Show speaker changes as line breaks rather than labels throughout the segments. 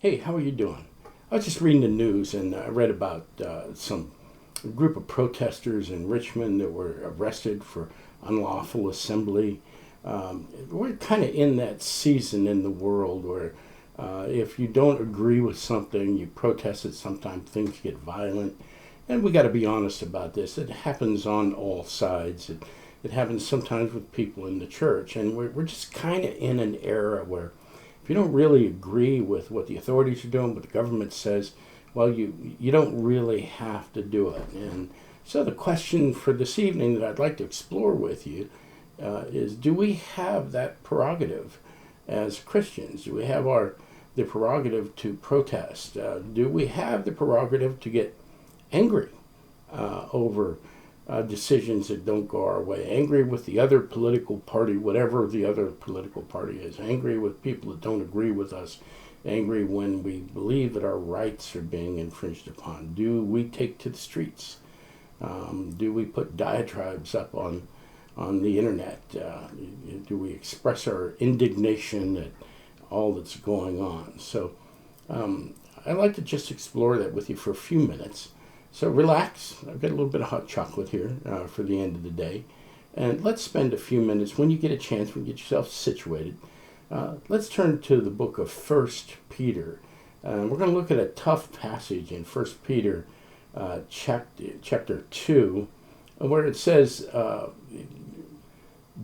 Hey, how are you doing? I was just reading the news and I read about some group of protesters in Richmond that were arrested for unlawful assembly. We're kind of in that season in the world where if you don't agree with something, you protest it. Sometimes things get violent. And we got to be honest about this. It happens on all sides. It happens sometimes with people in the church. And we're just kind of in an era where if you don't really agree with what the authorities are doing, what the government says, well, you don't really have to do it. And so the question for this evening that I'd like to explore with you is, do we have that prerogative as Christians? Do we have the prerogative to protest? Do we have the prerogative to get angry over decisions that don't go our way, angry with the other political party, whatever the other political party is, angry with people that don't agree with us, angry when we believe that our rights are being infringed upon? Do we take to the streets? Do we put diatribes up on the internet? Do we express our indignation at all that's going on? So I'd like to just explore that with you for a few minutes. So relax. I've got a little bit of hot chocolate here for the end of the day. And let's spend a few minutes, when you get a chance, when you get yourself situated, let's turn to the book of 1 Peter. We're going to look at a tough passage in 1 Peter chapter 2, where it says,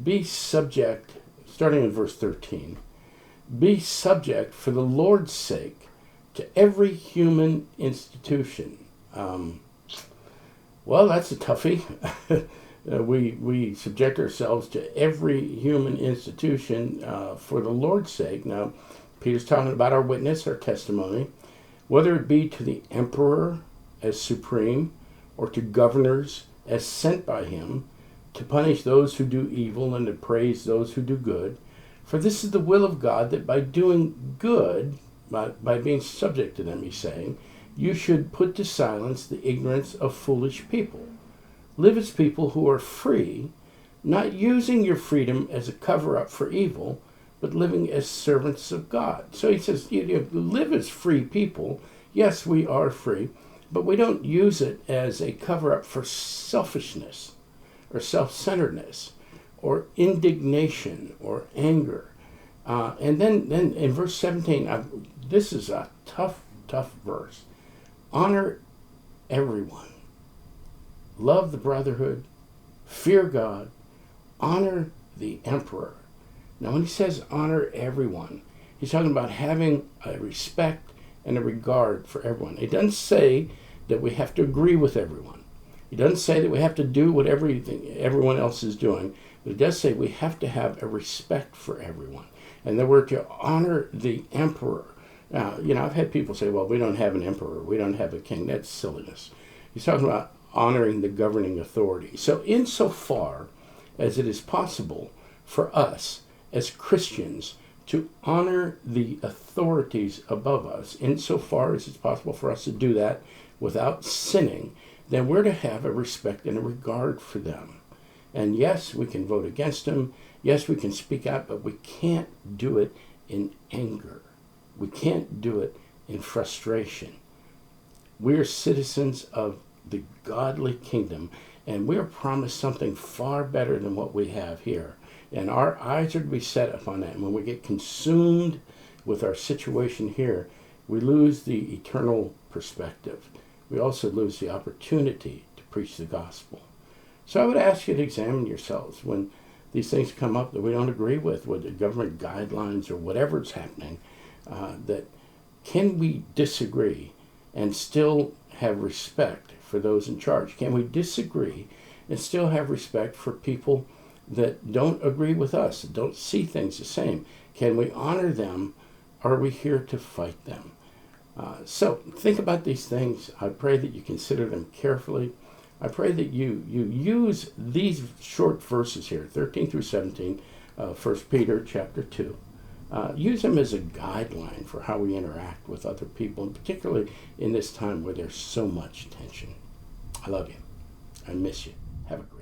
be subject, starting in verse 13, be subject for the Lord's sake to every human institution. Well, that's a toughie. We subject ourselves to every human institution for the Lord's sake. Now, Peter's talking about our witness, our testimony, whether it be to the emperor as supreme or to governors as sent by him to punish those who do evil and to praise those who do good. For this is the will of God, that by doing good, by being subject to them, he's saying, you should put to silence the ignorance of foolish people. Live as people who are free, not using your freedom as a cover-up for evil, but living as servants of God. So he says, you live as free people. Yes, we are free, but we don't use it as a cover-up for selfishness or self-centeredness or indignation or anger. And then in verse 17, this is a tough verse. Honor everyone. Love the brotherhood. Fear God. Honor the emperor. Now, when he says honor everyone, he's talking about having a respect and a regard for everyone. It doesn't say that we have to agree with everyone. It doesn't say that we have to do what everyone else is doing. But it does say we have to have a respect for everyone. And that we're to honor the emperor. Now, I've had people say, well, we don't have an emperor, we don't have a king. That's silliness. He's talking about honoring the governing authority. So insofar as it is possible for us as Christians to honor the authorities above us, insofar as it's possible for us to do that without sinning, then we're to have a respect and a regard for them. And yes, we can vote against them. Yes, we can speak out, but we can't do it in anger. We can't do it in frustration. We are citizens of the godly kingdom, and we are promised something far better than what we have here. And our eyes are to be set upon that. And when we get consumed with our situation here, we lose the eternal perspective. We also lose the opportunity to preach the gospel. So I would ask you to examine yourselves when these things come up that we don't agree with the government guidelines or whatever's happening. That can we disagree and still have respect for those in charge? Can we disagree and still have respect for people that don't agree with us, that don't see things the same? Can we honor them? Or are we here to fight them? So think about these things. I pray that you consider them carefully. I pray that you use these short verses here, 13 through 17, 1 Peter chapter 2. Use them as a guideline for how we interact with other people, and particularly in this time where there's so much tension. I love you. I miss you. Have a great